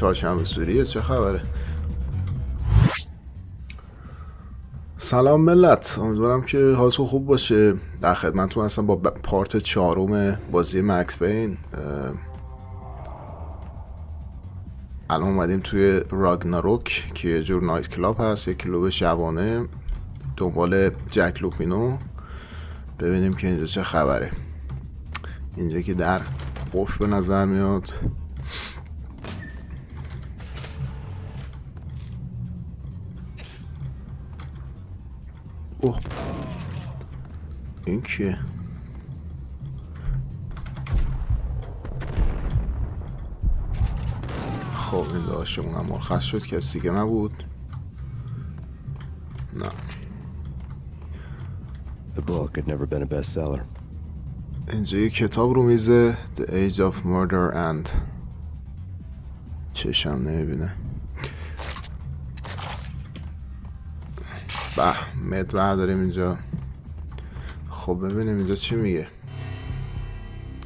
چهارشنبه سوریه. چه خبره؟ سلام ملت، امیدوارم که حالتون خوب باشه. در خدمتتون هستم با پارت چهارم بازی مکس پین. الان اومدیم توی راگناروک که یه جور نایت کلاب هست، یه کلوب شبانه، دنبال جک لوپینو. ببینیم که اینجا چه خبره. اینجا که در قفل به نظر میاد. اوه، این کیه؟ خب این داشتمون هم مرخص شد، کسی دیگه نبود. نه. The book had never been a bestseller. اینجا یه کتاب رو میزه The Age of Murder and چشم نمیبینه. مد برداریم اینجا. خب ببینیم اینجا چی میگه.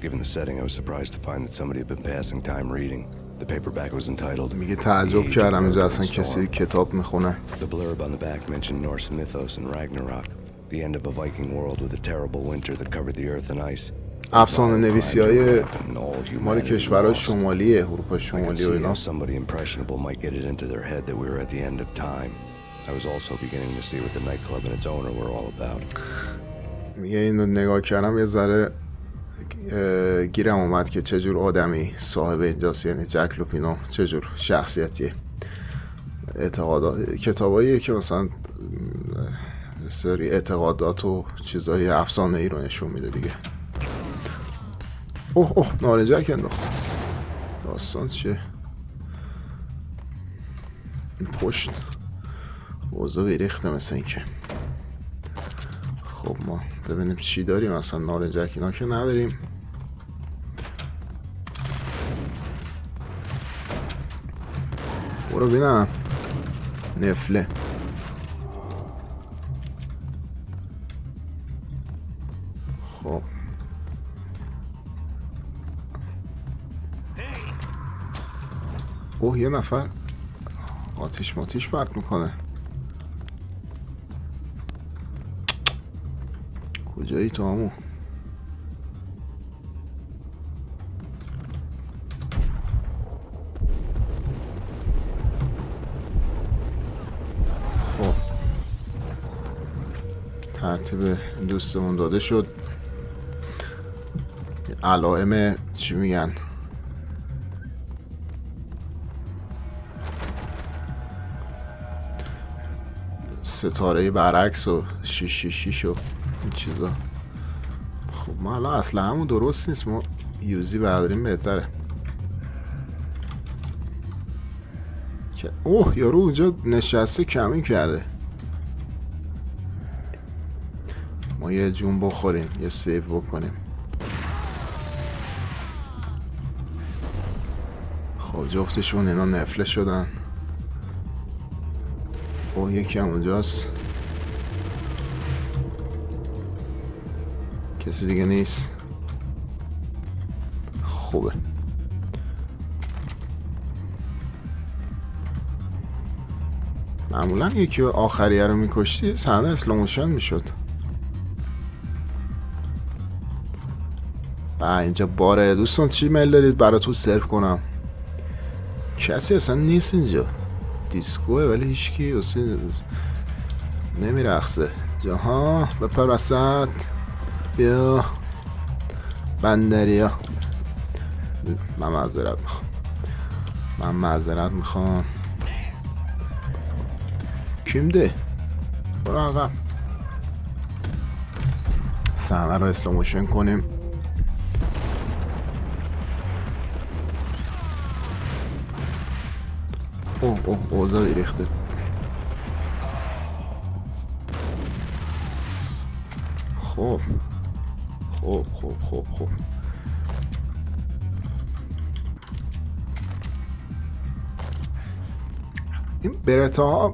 Given the setting, I was surprised to find that somebody had been passing time reading. The paperback was entitled. میگه تعجب کردم اینجا اصلا کسی کتاب میخونه. The blurb on the back mentioned Norse mythos and Ragnarok, the end of a Viking world with a terrible winter that covered the earth in ice. افسانه نویسی های مال کشورهای شمالی اروپا شمالی و اینا. Somebody impressionable might get it into their head that we were at the end of time. I was also beginning to see what the nightclub and its owner were all about. میگه اینو نگاه کردم یه ذره گیرم اومد که چجور آدمی صاحب اینجاست، یعنی جک لوپینو چجور شخصیتیه. اعتقادات کتاباییه که مثلا سری اعتقادات و چیزای افسانه ای رو نشون میده دیگه. اوه نارنجک انداخت. داستان چیه؟ این پشت اوضاع بیریخته مثل این که. خب ما ببینیم چی داریم. اصلا نارنجک اینا که نداریم. برو بینم. نفله. خب اوه یه نفر آتیش پرت میکنه. کجایی تو همون؟ خب ترتیب دوستمون داده شد. علائم چی میگن؟ ستاره برعکس و 666 و این چیزا. خب ما الان اصلا همون درست نیست، ما یوزی برداریم بهتره. اوه یارو اونجا نشسته کمین کرده. ما یه جون بخوریم، یه سیو بکنیم. خب جفتشون اینا نفله شدن. اوه یکی هم اونجاست، کسی دیگه نیست. خوبه. معمولا یکی آخریه رو میکشتی صحنه اسلوموشن میشد. اینجا باره. دوستان چی میل دارید براتون سرو کنم؟ کسی اصلا نیست اینجا. دیسکوه ولی هیچکی اصلا نمیرقصه. جاها بپر وسط. بیا بندریا. من معذرت میخوام. کیم ده؟ برو آقا. صحنه رو اسلوموشن کنیم. اوه اوضاع ریخته. خب این برتا ها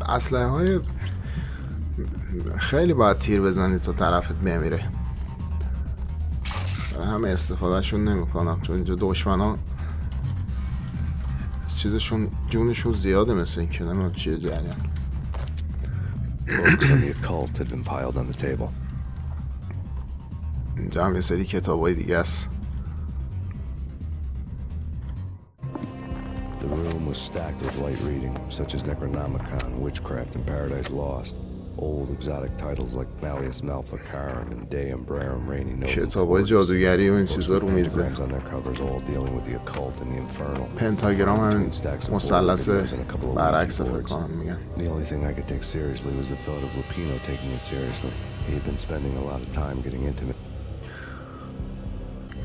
اسلحه های خیلی باید تیر بزنی تا طرفت بمیره. همه استفاده شون نمی کنم چون اینجا دشمن ها چیزشون جونشون زیاده مثل این که نمیدونم چیه جریان. Books on the occult had been piled on the table. اینجا هم یه سری کتابای دیگه است. The room was stacked with light reading, such as Necronomicon, Witchcraft, and Paradise Lost. Old exotic titles like Malleus Maleficarum and Deum Rerum Reini Novum. کتابای جادوگری و این چیزا رو میزه. On their covers, all dealing with the occult and the infernal. پنتاگرام هم مثلث برعکس فکر کنم میگن. The only thing I could take seriously was the thought of Lupino taking it seriously. He had been spending a lot of time getting intimate.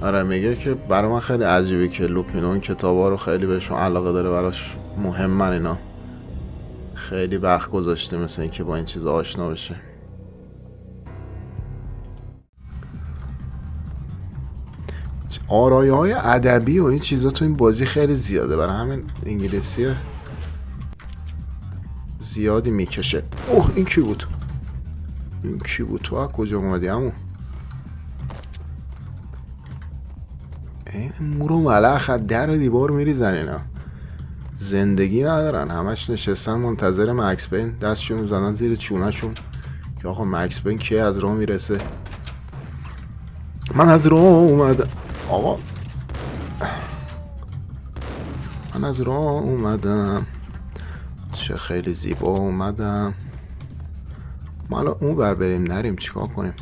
آره میگه که برای من خیلی عجیبه که لوپینو این کتابا رو خیلی بهشون علاقه داره، براش مهمن اینا. خیلی وقت گذاشته مثل این که با این چیزا آشنا بشه. آرایه های ادبی و این چیزا تو این بازی خیلی زیاده، برای همین انگلیسی زیادی میکشه. اوه این کی بود؟ این کی بود؟ تو از کجا اومدی عمو؟ این مورو ملخ در و دیوار میریزن اینا، زندگی ندارن، همش نشستن منتظر مکس پین، دستشون زدن زیر چونشون که آقا مکس پین کی از راه میرسه. من از راه اومدم آقا، من از راه اومدم، چه خیلی زیبا اومدم. ما الان اون بر بریم نریم چیکار کنیم؟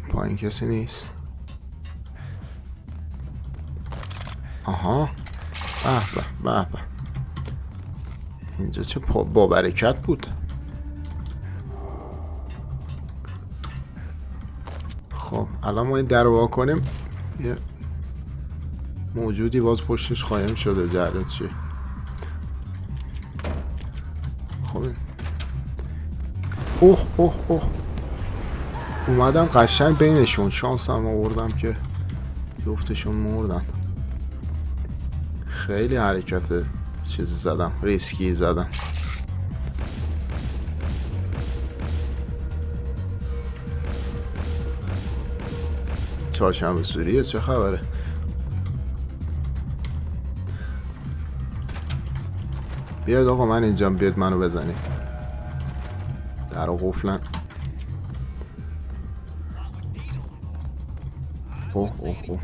پایین کسی نیست. آها به به به به، اینجا چه با برکت بود. خب الان ما این در وا کنیم، یه موجودی باز پشتش قایم شده. جریان چیه؟ خب اوه اوه اوه، اومدم قشنگ بینشون، شانس هم آوردم که جفتشون مردن. خیلی حرکت چیزی زدم، ریسکی زدم. چهارشنبه سوریه چه خبره؟ بیاید آقا من اینجام، بیاید منو بزنید. در رو قفلن. اوه اوه اوه،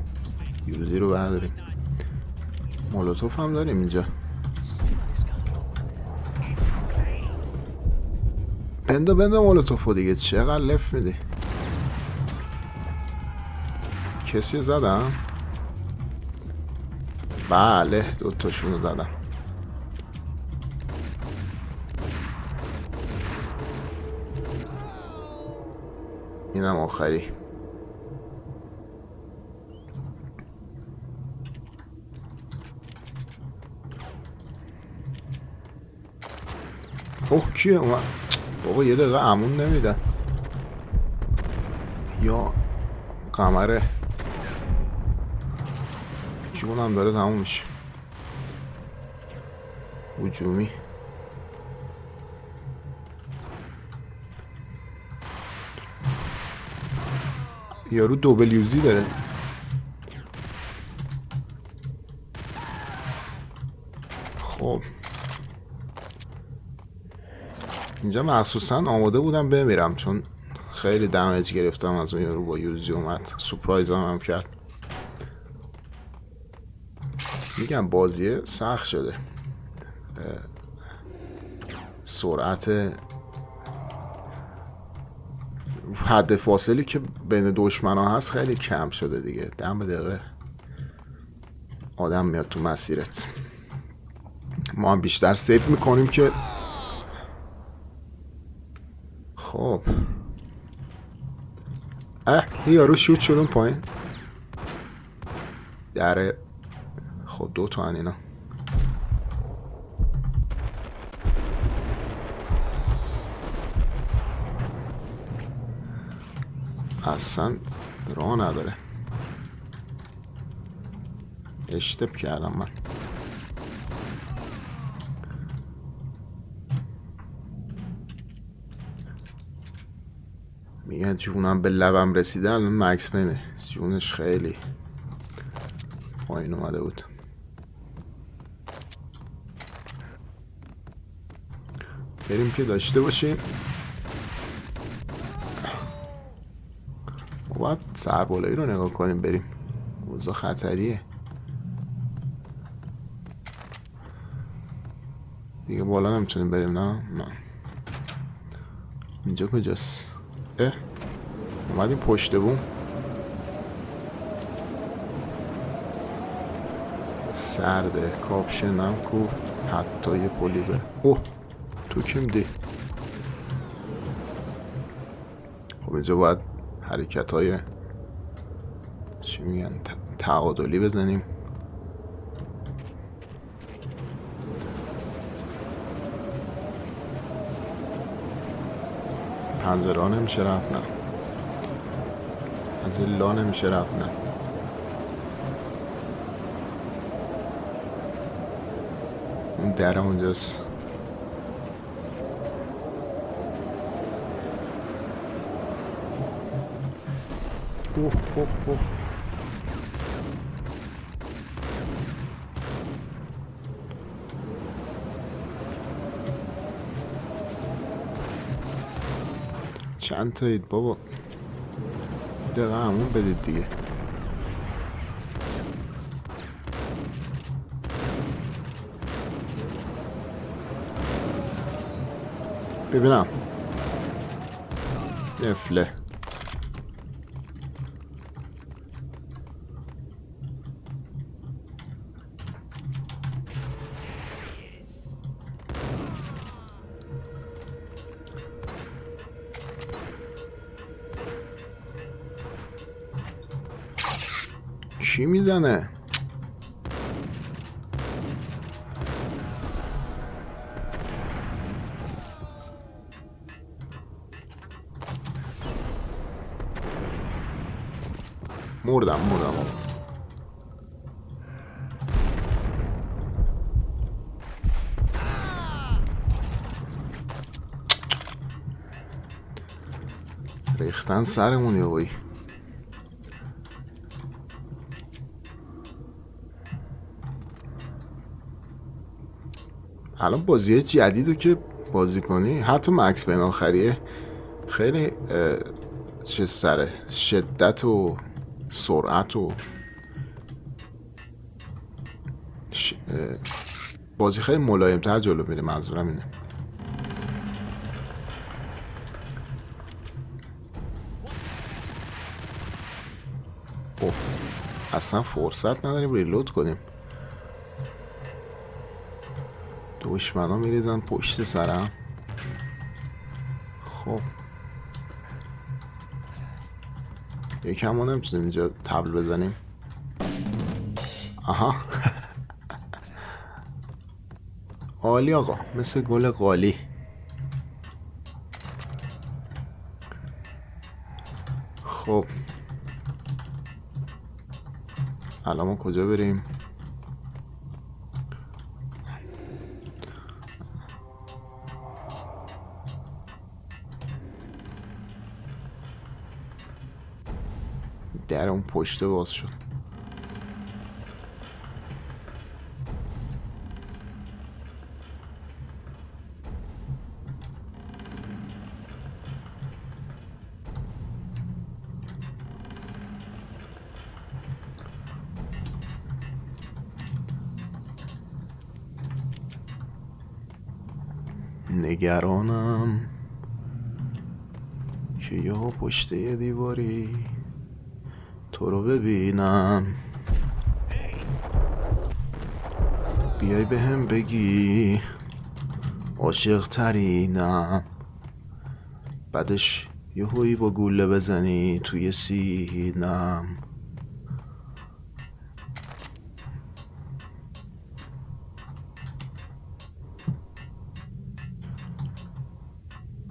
یوزی رو برداریم. مولوتوف هم داریم اینجا. بنده مولوتوفو دیگه، چقدر لف میدی؟ کسی زدم؟ بله دوتاشونو زدم. اینم آخری. اوه کیه اومد؟ بابا یه دقیقه امون نمیدن یا قمره جونم داره تموم میشه. هجومی یارو دوبلیوزی داره. خب اینجا مخصوصا آماده بودم بمیرم چون خیلی دمیج گرفتم از اون یارو با یوزی اومد، سورپرایز هم کرد. میگم بازی سخت شده، سرعت حد فاصلی که بین دشمن ها هست خیلی کم شده دیگه، دم به دقیقه آدم میاد تو مسیرت. ما هم بیشتر سیف میکنیم که خب یارو شوت شدون پایین دره. خب دو تا هن اینا. اصلا راه نداره. اشتباه کردم من. میگن جونم به لبم رسیده، الان مکس پینه، جونش خیلی پایین اومده بود. بریم که داشته باشیم. باید سربالایی رو نگاه کنیم بریم. اوضاع خطریه دیگه. بالا نمیتونیم بریم. نه اینجا کجاست؟ اومدیم پشت بوم. سرده کاپشنم کو حتی یه پلی بره. اوه تو کی میدی؟ خب اینجا باید حرکت های چی میگن تعادلی بزنیم. پنجره ها نمیشه رفت. نه از این لا نمیشه رفت. نه اون در اونجاست. اوه اوه اوه چند تایید بابا؟ دقیقه همون بدید دیگه. ببینم نفله. کی میزنه؟ مردم ریختن سرمون یا بایی. الان بازی جدیدو که بازی کنی حتی مکس بین آخریه خیلی چه سره شدت و سرعت و بازی خیلی ملایم‌تر جلو میره. منظورم اینه. اوه اصلا فرصت نداریم ریلود کنیم. دشمنا میریزن پشت سرم. خب یکم ما نمیتونیم اینجا تبل بزنیم. آها عالی آقا، مثل گل قالی. خب الان ما کجا بریم؟ در اون پشته باز شد. نگرانم که یا پشته دیواری تو رو ببینم، بیای به هم بگی عاشق ترینم، بعدش یه هوی با گوله بزنی توی سینم.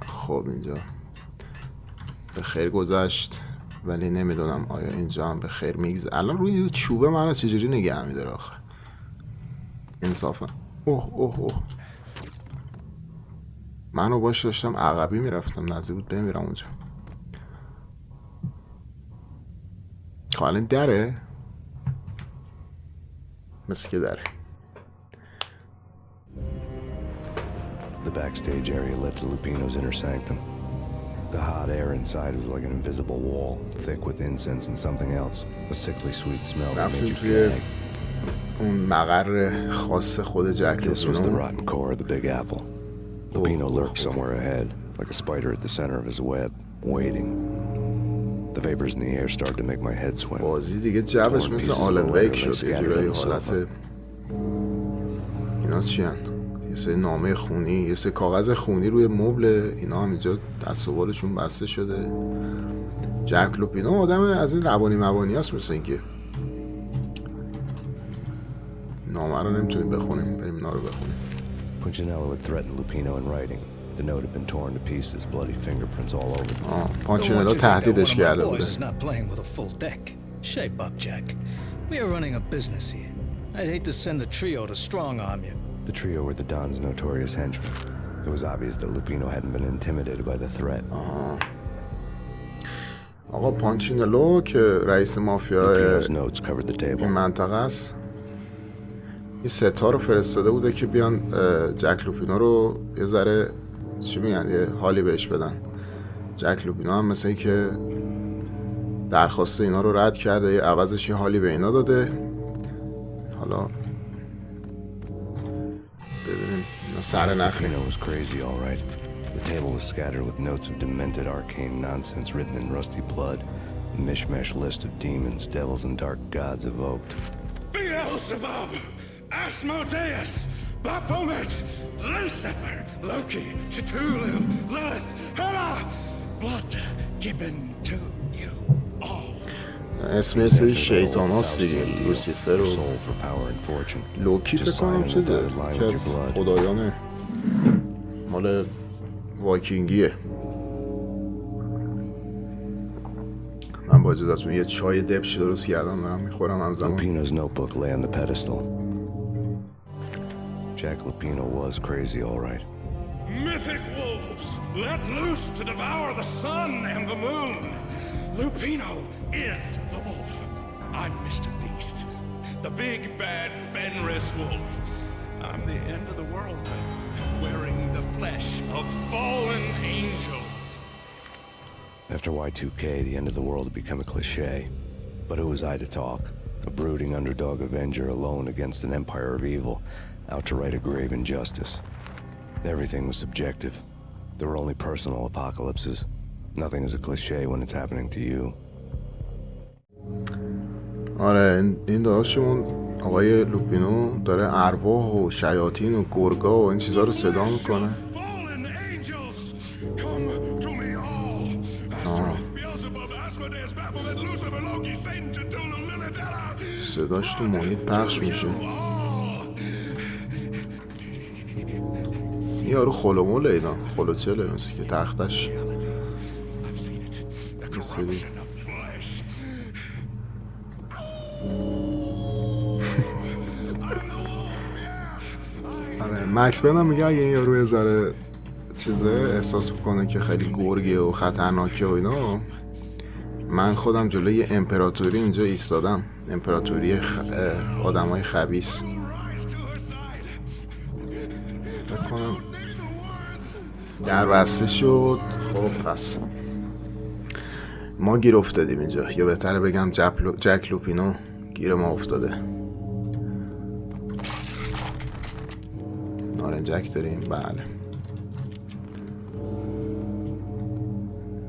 خب اینجا به خیر گذشت ولی نمیدونم آیا اینجا هم به خیر میگذره. الان روی چوبه من چجوری نگه میداره آخه انصافا. اوه اوه اوه منو باش داشتم عقبی میرفتم، نزدیک بود بمیرم اونجا. خب الان دره مثل که دره. The backstage area led to Lupino's inner sanctum. The hot air inside was like an invisible wall, thick with incense and something else. A sickly sweet smell that made you gag. اون مقر خاص خود جک This was the لوپینو. rotten core of the Big Apple. Lupino lurked somewhere ahead, like a spider at the center of his web, waiting. The vapors in the air started to make my head swim. بازی دیگه جبش مثل آلن ویک شد، یه جورایی حالت اینا چی هن؟ یه سری نامه خونی، یه سری کاغذ خونی روی مبل، اینا هم اینجا دست و بالشون بسته شده. جک لوپینو آدم از این روانی مبانی هست، مثل اینکه نامه رو نمیتونیم بخونیم، بریم اینا رو بخونیم. Punchinello had threatened Lupino in writing. The note had been torn to pieces, bloody fingerprints all over it. پانچینلو تهدیدش کرده بوده. Shape up, Jack. We are running a business here. I'd hate to send the trio to strong-arm you. The trio were the Don's notorious henchmen. It was obvious that Lupino hadn't been intimidated by the threat. آقا پانچینلو که رئیس مافیا Lupino's notes covered the table. این منطقه است، این ستا رو فرستاده بوده که بیان جک لوپینو رو یه ذره چی میگن، یه حالی بهش بدن. جک لوپینو هم مثل این که درخواست اینا رو رد کرده، یه عوضش یه حالی به اینا داده. حالا ببینیم اینا سر نخی. Lupino was crazy, all right. The table was scattered with notes of demented arcane nonsense written in rusty blood. A mishmash list of demons, devils, and dark gods evoked. Beelzebub! Asmodeus! Baphomet! Lucifer! Loki! Cthulhu! Lilith! Hela! Blood given to you all. اسم یه سری شیطان هاست دیگه، لوسیفر و لوکی فکر کنم چیزه که از خدایان مال وایکینگیه. من با اجازتون یه چای دبش درست کردم دارم میخورم همزمان. Lupino's notebook lay on the pedestal. Jack Lupino was crazy, all right. Mythic wolves, let loose to devour the sun and the moon. Lupino is the wolf. I'm Mr. Beast, the big bad Fenris wolf. I'm the end of the world man, wearing the flesh of fallen angels. After Y2K, the end of the world had become a cliche. But who was I to talk? A brooding underdog avenger alone against an empire of evil, out to right a grave injustice. Everything was subjective. There were only personal apocalypses. Nothing is a cliche when it's happening to you. آره این داداشمون آقای لوپینو داره ارواح و شیاطین و گرگا و این چیزا رو صدا میکنه. Fallen angels, come to me all. Astaroth, Beelzebub, Asmodeus, Baphomet, Lucifer, Loki, Satan, Cthulhu, Lilith, Hela. صداش تو محیط پخش میشه. این یارو خلوموله، اینا خلوچله مثل که تختش یه سری مکس بنم میگه اگه این یارو یه ذره چیزه احساس بکنه که خیلی گرگه و خطرناکه و اینا، من خودم جلوی امپراتوری اینجا ایستادم، امپراتوری آدمای خبیث. بکنم در بسته شد. خب پس ما گیر افتادیم اینجا، یا بهتره بگم جک لوپینو گیر ما افتاده. نارنجک داریم، بله.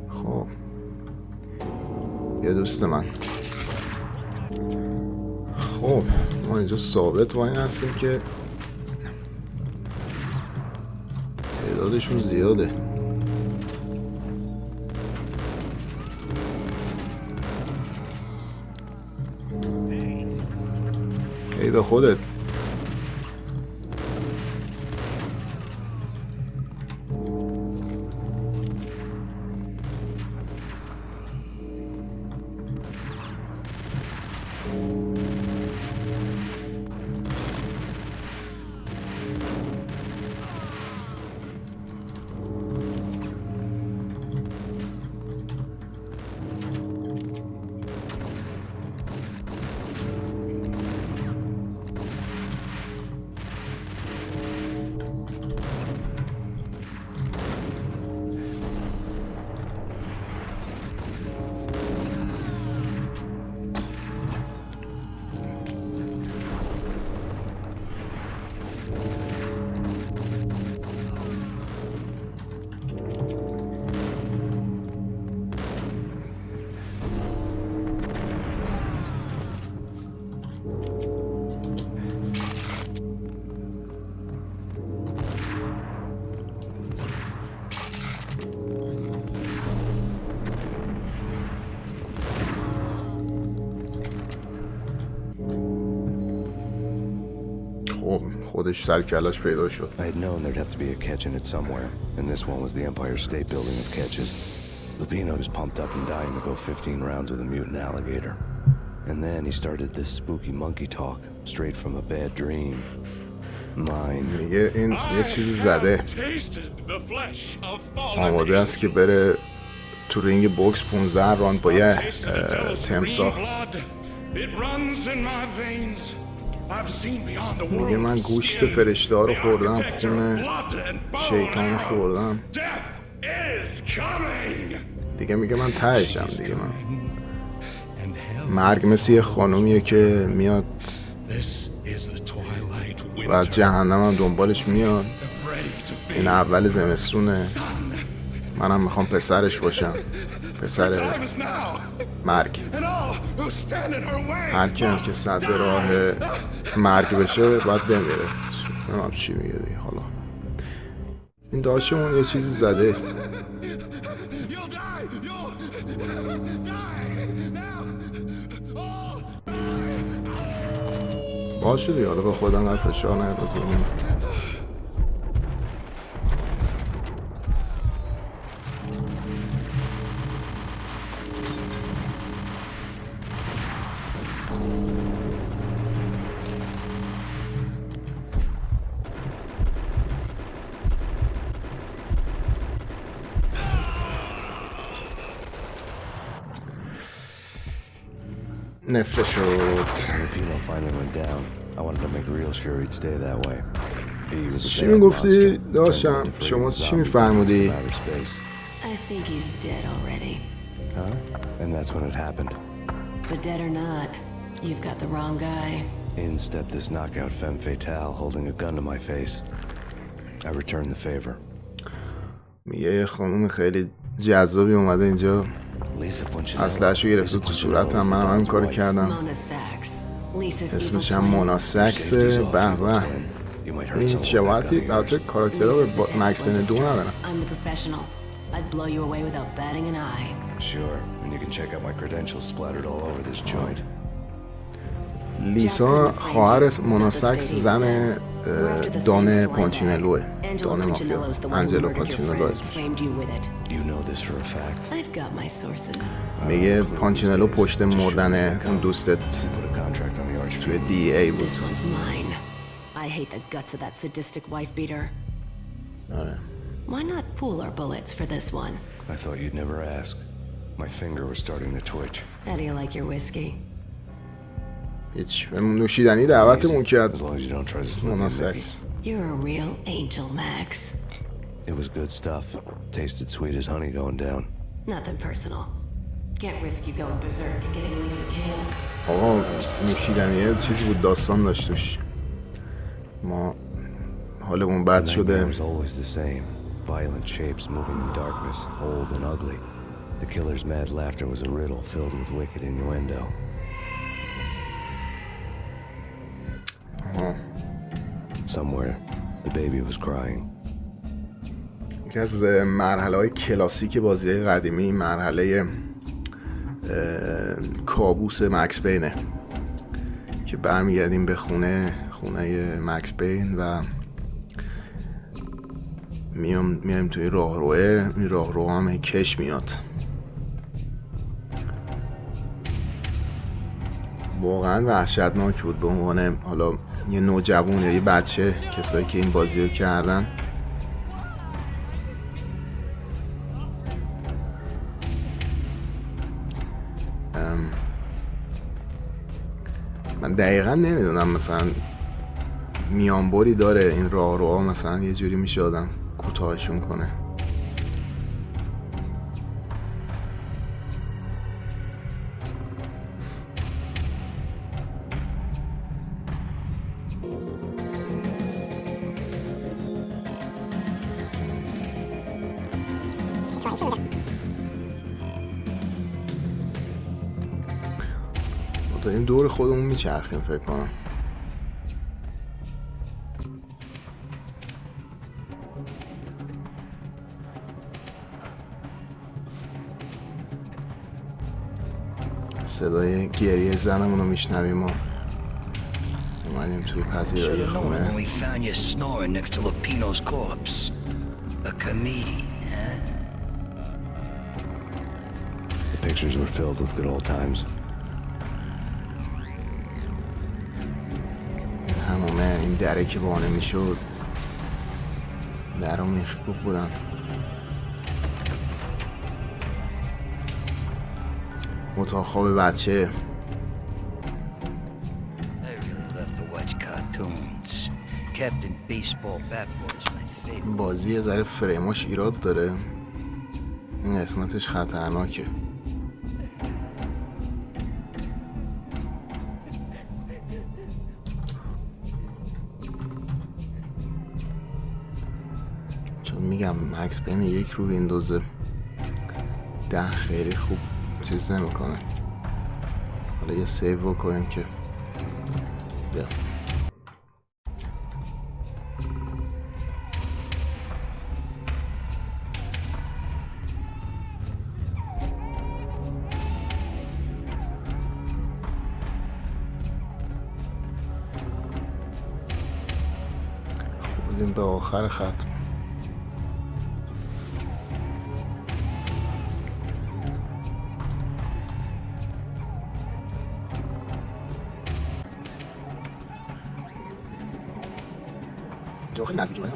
خب یه دوست من، خب ما اینجا ثابت وای هستیم که تعدادشون زیاده. ای به خودت. خودش سر کلاش پیدا شد. I had known there'd have to be a catch in it somewhere, and this one was the Empire State Building of catches. Lupino was pumped up and dying to go 15 rounds with a mutant alligator. And then he started this spooky monkey talk, straight from a bad dream. Mine. میگه این یک چیزی زده. آماده است که بره تو رینگ بوکس 15 راند با یه تمساح. میگه من گوشت فرشته‌ها رو خوردم، خون شیطان خوردم. دیگه میگه من تهشم دیگه. من مرگ مثل یه خانومیه که میاد و جهنم هم دنبالش میاد. این اول زمستونه، منم میخوام پسرش باشم، پسر مرگ. هر کی هم که صد راه مرگ بشه باید بمیره. نمیم چی میگه دیگه. حالا این داشتمون یه چیزی زده. باشه دیگه، حالا به خودم قد فشار نمیدازم. نفره شد. Lupino finally went down. I wanted to make real sure he'd stay that way. چی میگفتی داشتم؟ شما چی میفرمودی؟ I think he's dead already. Huh? And that's when it happened. But dead or not, you've got the wrong guy. In stepped this knockout femme fatale holding a gun to my face. I returned the favor. میگه یه خانوم خیلی جذابی اومده اینجا، اسلحه‌شو گرفته تو صورتم، منم همین کارو کردم. اسمش هم مونا ساکسه. به به، این شباهتی البته کاراکترها به مکس پین 2 ندارن. Sure, and you can check out my credentials splattered all over this joint. لیسا خواهر مونا ساکس زن دان پانچینلوه، دان مافیا، انجلو پانچینلو اسمش. You know this for a fact. I've got my sources. میگه پانچینلو پشت مردن اون دوستت Put a contract on the arch. توی DEA بود. This one's mine. I hate the guts of that sadistic wife beater. آره. Why not pool our bullets for this one? I thought you'd never ask. My finger was starting to twitch. How do you like your whiskey? هیچ نوشیدنی دعوتمون کرد As long as you don't try to slip مونا me, Mickey. ساکس. You're a real angel, Max. It was good stuff. Tasted sweet as honey going down. Nothing personal. Can't risk you going berserk and getting Lisa killed. آقا نوشیدنیه چیزی بود، داستان داشتش. ما حالمون بد The nightmare شده. was always the same. Violent shapes moving in darkness, old and ugly. The killer's mad laughter was a riddle filled with wicked innuendo. Somewhere, the baby was crying. یکی از مرحله‌های کلاسیک بازی قدیمی، مرحله کابوس مکس پینه که برمیگردیم به خونه مکس پین و میایم توی راهروه. این راهرو هم کش میاد. واقعا وحشتناک بود به عنوان حالا یه نوجوان یا یه بچه، کسایی که این بازی رو کردن. من دقیقا نمیدونم مثلا میانبری داره این راهروها، مثلا یه جوری میشه آدم کوتاهشون کنه. داریم دور خودمون میچرخیم فکر کنم. صدای گریه زنمون رو میشنویم و اومدیم توی پذیرایی Should've known when خونه. we found you snoring next to Lupino's corpse. A comedian, huh? The pictures were filled with good old times. همومه این دره که بانه میشد در و میخ خوب بودن. اتاق خواب بچه. I really love to watch cartoons. Captain Baseball Bat Boy is my favorite. بازی یه ذره فریماش ایراد داره. این قسمتش خطرناکه. چون میگم مکس پین یک رو ویندوز 10 خیلی خوب چیز نمیکنه. حالا یه سیو بکنیم که بیا. خودیم به آخر خط. جو خیلی نزدیکی باید.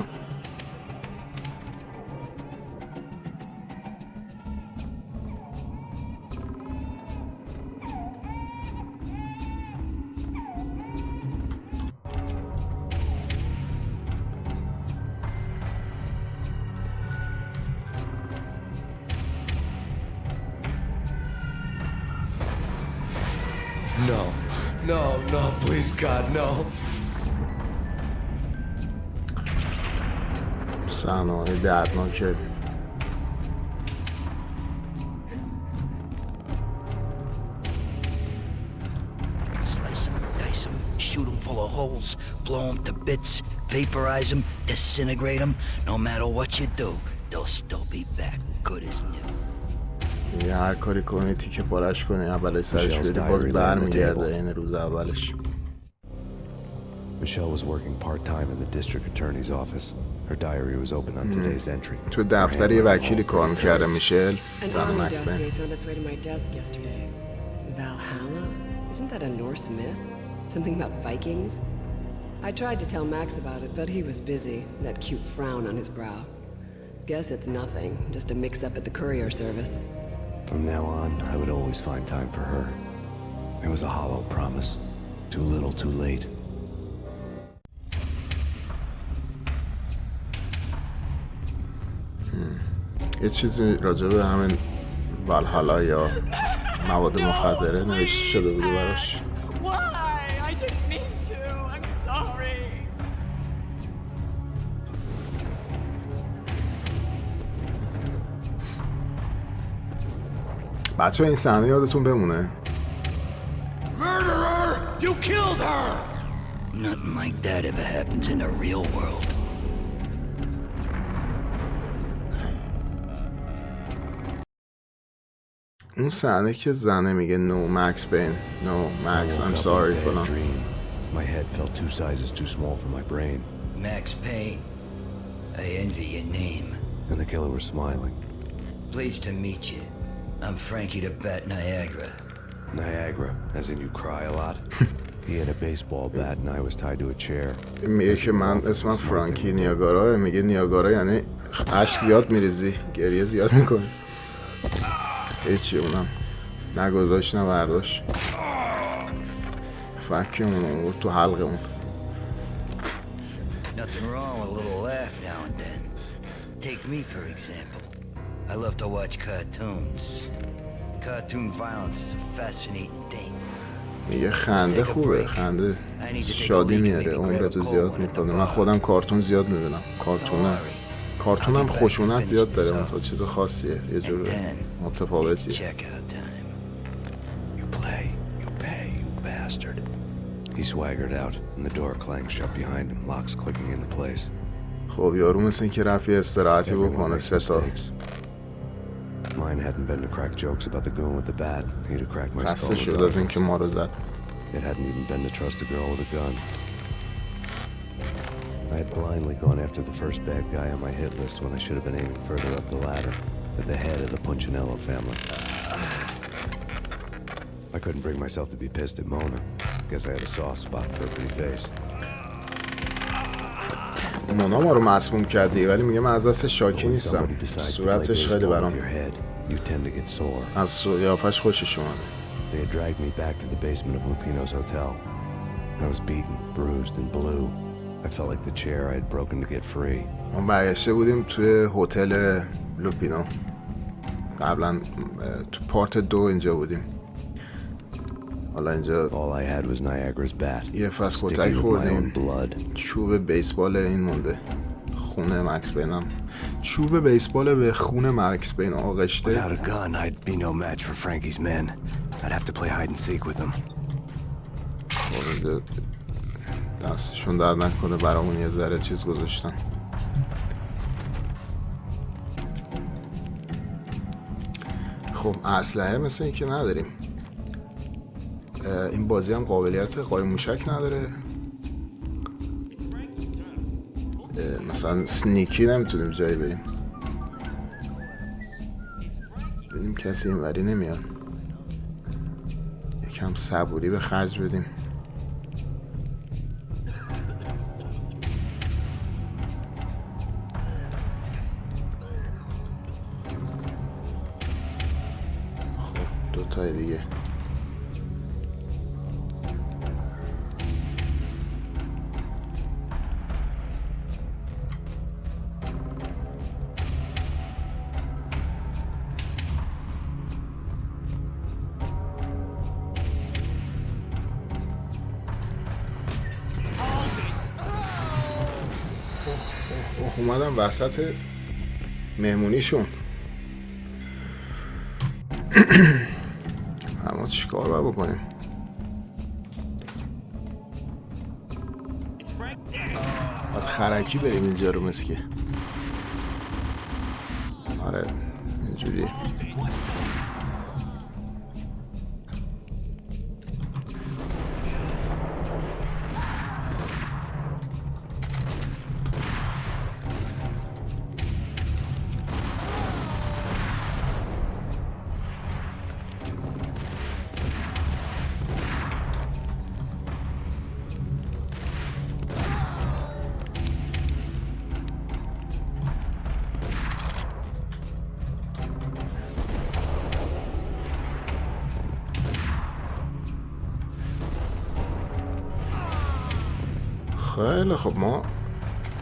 No, no, no, please God, no. صحنه‌های دردناکه. Slice them, dice them, shoot them full of holes, blow them to bits, vaporize them, disintegrate them. No matter what you do, they'll still be back, good as new. یه هر کاری کنی تیکه پارش کنی اولش سرش بدی باز برمیگرده این روز اولش. Michelle was working part-time in the district attorney's office. Her diary was open on today's entry. تو دفتر یه وکیلی کار میکرده میشل. An زن army مکس dossier پین. found its way to my desk yesterday. Valhalla? Isn't that a Norse myth? Something about Vikings? I tried to tell Max about it, but he was busy, that cute frown on his brow. Guess it's nothing, just a mix-up at the courier service. From now on, I would always find time for her. It was a hollow promise. Too little, too late. یه چیزی راجع به همین والهالا یا مواد مخدره نوشته شده بود براش. Why? I didn't mean to. I'm sorry. بچه این صحنه یادتون بمونه. Murderer! You killed her! Nothing like that ever happens in the real world. اون صحنه که زنه میگه نو مکس پین نو مکس I'm sorry فلان. My head felt 2 sizes too small for my brain. Max Payne, I envy your name. And the killer was smiling. Pleased to meet you. I'm Frankie the Bat Niagara. Niagara, as in you cry a lot. He had a baseball bat and I was tied to a chair. میگه که من اسمم فرانکی نیاگارا. میگه نیاگارا یعنی اشک زیاد میریزی، گریه زیاد میکنی. هیچی اونم نگذاشت نه برداشت. فکمون بود تو حلقمون. Nothing wrong with a little laugh now and then. Take me for example. I love to watch cartoons. Cartoon violence is a fascinating thing. میگه خنده خوبه، خنده شادی میاره، عمرتو زیاد میکنه. من خودم کارتون زیاد میبینم. کارتونم خشونت زیاد داره، اون تو چیز خاصیه، یه جور متفاوتیه. You play, you pay, you bastard. He swaggered out and the door clanged shut behind him, locks clicking into place. خب یارو مثل این که رفی استراحتی بکنه. 3 تا Mine hadn't been to crack jokes about the goon with the bat. He'd have cracked my skull. خسته شد از این که ما رو زد. It hadn't even been to trust a girl with a gun. I had blindly gone after the first bad guy on my hit list when I should have been aiming further up the ladder, at the head of the Punchinello family. I couldn't bring myself to be pissed at Mona. Guess I had a soft spot for a pretty face. مونا ما رو مسموم کردی، ولی میگه من از دست شاکی نیستم. صورتش خیلی برام از قیافش خوشش اومده. They had dragged me back to the basement of Lupino's hotel. I was beaten, bruised, and blue. I felt like the chair I had broken to get free. ما برگشته بودیم توی هتل لوپینو. قبلا تو پارت 2 اینجا بودیم. حالا اینجا All I had was Niagara's bat. یه فصل کتک خوردیم. چوب بیسبال این مونده. خونه مکس بینم. چوب بیسبال به خون مکس بین آغشته. Without a gun, I'd be no match for Frankie's men. I'd have to play hide and seek with them. دستشون درد نکنه برامون یه ذره چیز گذاشتن. خب اسلحه مثل این که نداریم. این بازی هم قابلیت قایم موشک نداره. مثلا سنیکی نمیتونیم جایی بریم. ببینیم کسی اینوری نمیاد. یکم صبوری به خرج بدیم. خب دوتای دیگه. اومدم وسط مهمونیشون. اما چیکار باید بکنیم؟ باید خرکی بریم اینجا رو مسکه. آره اینجوری. خیلی خب ما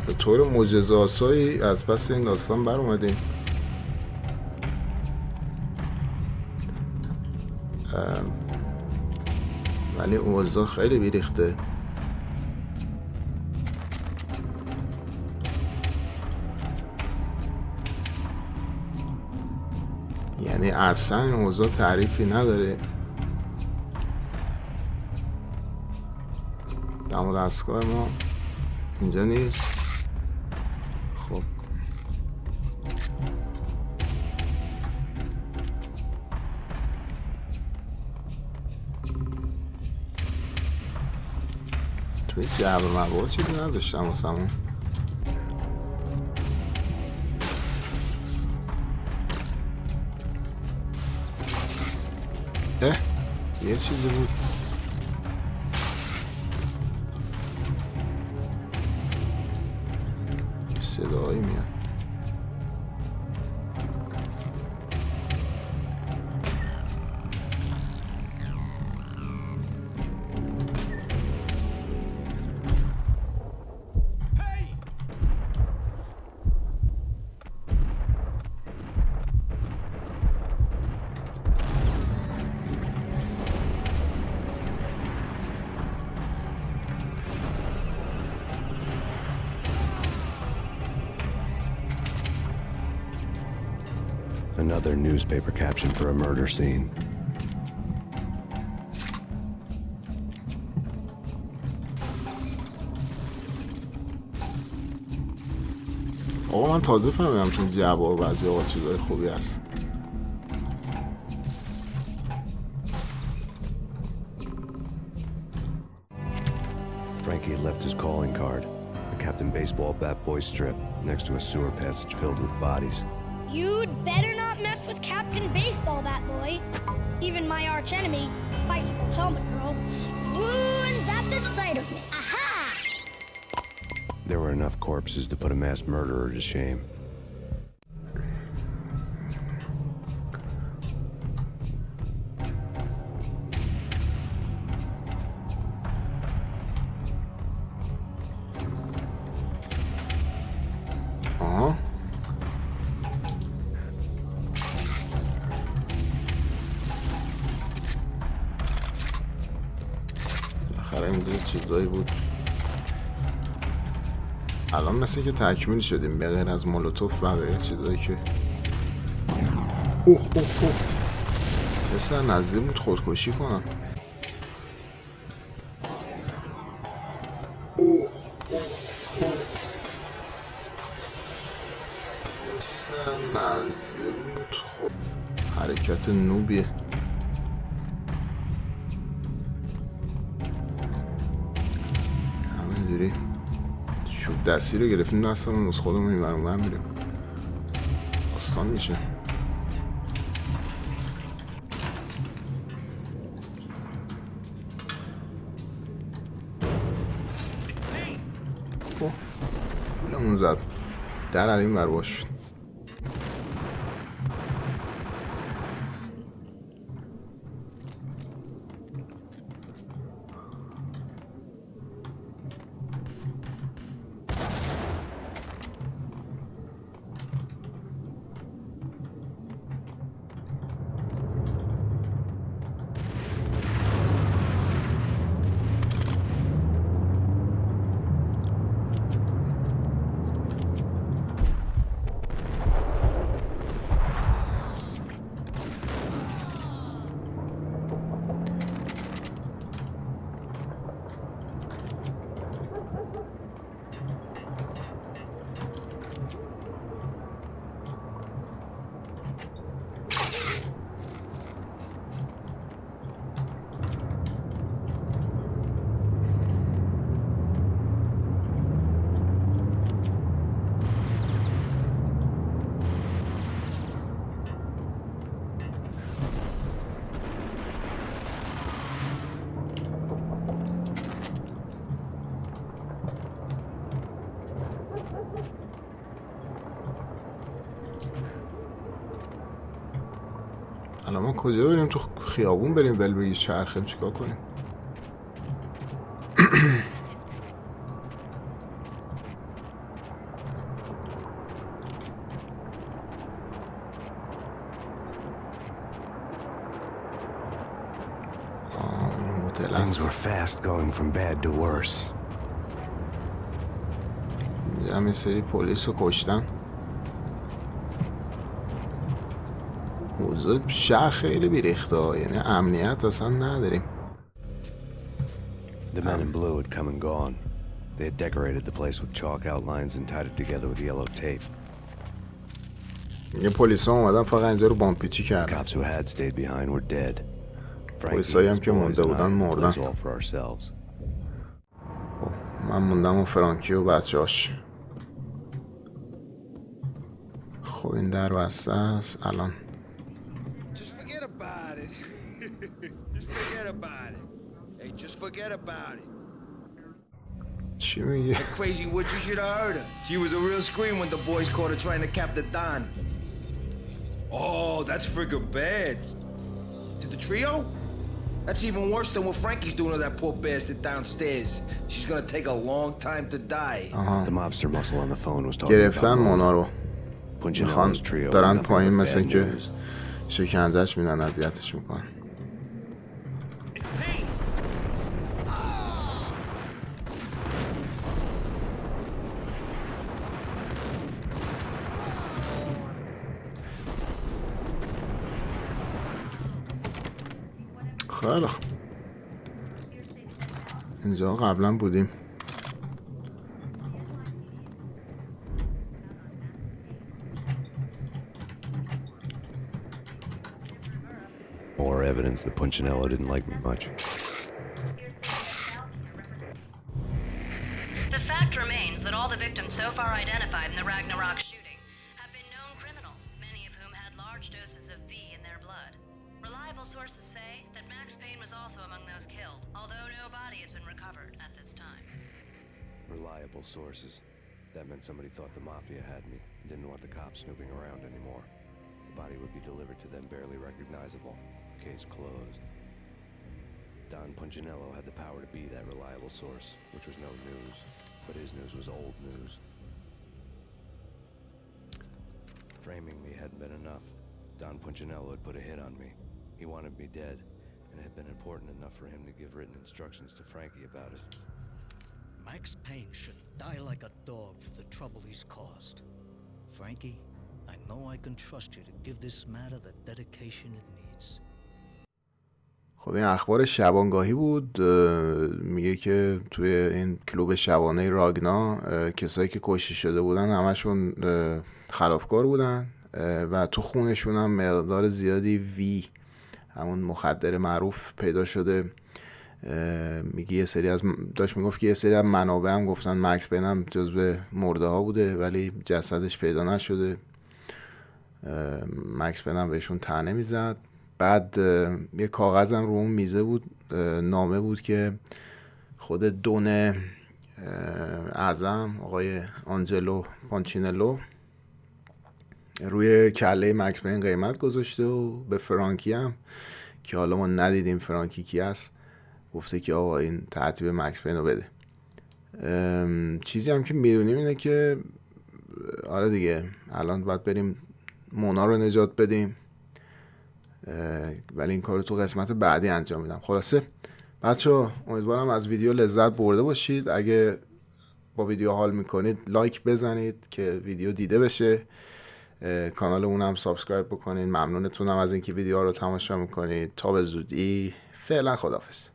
به طور معجزه‌آسایی از پس این داستان بر اومدیم. ولی اوضاع خیلی بیریخته. یعنی اصلا این اوضاع تعریفی نداره. دم و دستگاه ما اینجا نیست. خب توی جعب مواد چیزی نداشتم واسمون. یه چیزی بود. صدایی میاد. Another newspaper caption for a murder scene. آقا من تازه فهمیدم تو جواب بعضی آقا چیزای خوبی هست. Frankie had left his calling card, a Captain Baseball bat boy strip, next to a sewer passage filled with bodies. You'd better not mess with Captain Baseball Bat Boy. Even my arch enemy, Bicycle Helmet Girl, swoons at the sight of me. Aha! There were enough corpses to put a mass murderer to shame. بالاخره این دو چیزایی بود. الان مثل که تکمیل شدیم به غیر از مولوتوف و بقیه چیزایی که پسر نزدیک بود خودکشی کنم. پسر نزدیک بود حرکت نوبیه. همینجوری چوب دستی رو گرفتیم دستمون از خودمون این برمون میریم. آسان میشه. گولمون زد. در از این بر باش. الان ما کجا بریم؟ تو خیابون بریم بل بگی چرخیم چیکار کنیم؟ Things were fast going from bad to worse. یه سری پلیس رو کشتن. موضوع شهر خیلی بیریخته، یعنی امنیت اصلا نداریم. The men in blue had come and gone. They had decorated the place with chalk outlines and tied it together with yellow tape. یه پلیس ها اومدن فقط اینجا رو بامپیچی کردن. Cops who had stayed behind were dead. پلیس هایی هم که مونده بودن مردن. من موندم و فرانکی و بچه هاش. خب این در بسته است الان. چی میگه؟ Crazy witch, you should have heard her. She was a real scream when the boys caught her trying to cap the Don. Oh, that's friggin' bad. To the trio? That's even worse than what Frankie's doing to that poor bastard downstairs. She's gonna take a long time to die. The mobster muscle on the phone was talking گرفتن about مونا رو. میخوان Punching دارن پایین مثل که شکنجهش میدن، اذیتش میکنن. خیلی خوب. اینجا قبلا بودیم. More evidence that Punchinello didn't like me much. The fact remains that all the victims so far identified in the Ragnarok shooting have been known criminals, many of whom had large doses of V in their blood. Reliable sources say that Max Payne was also among those killed, although no body has been recovered at this time. Reliable sources. That meant somebody thought the Mafia had me, didn't want the cops snooping around anymore. The body would be delivered to them barely recognizable. Case closed. Don Punchinello had the power to be that reliable source, which was no news, but his news was old news. Framing me hadn't been enough. Don Punchinello had put a hit on me. He wanted me dead, and it had been important enough for him to give written instructions to Frankie about it. Max Payne should die like a dog for the trouble he's caused. Frankie, I know I can trust you to give this matter the dedication it needs. خب این اخبار شبانگاهی بود. میگه که توی این کلوب شبانه راگنا کسایی که کشته شده بودن همشون خلافکار بودن و تو خونشون هم مقدار زیادی وی، همون مخدر معروف، پیدا شده. میگه یه سری از داشت میگفت که یه سری از منابع هم گفتن مکس پین هم جزو مرده ها بوده ولی جسدش پیدا نشده. مکس پین هم بهشون طعنه میزد. بعد یه کاغذ هم رو اون میزه بود، نامه بود که خود دون اعظم آقای آنجلو پانچینلو روی کله مکس پین قیمت گذاشته و به فرانکی هم که حالا ما ندیدیم فرانکی کی است گفته که آقا این ترتیب مکس پین رو بده. چیزی هم که میدونیم اینه که آره دیگه الان باید بریم مونا رو نجات بدیم، ولی این کار رو تو قسمت بعدی انجام میدم. خلاصه بچه امیدوارم از ویدیو لذت برده باشید. اگه با ویدیو حال میکنید لایک بزنید که ویدیو دیده بشه، کانال اونم سابسکرایب بکنید. ممنونتونم از اینکه ویدیو رو تماشا میکنید. تا به زودی، فعلا خداحافظ.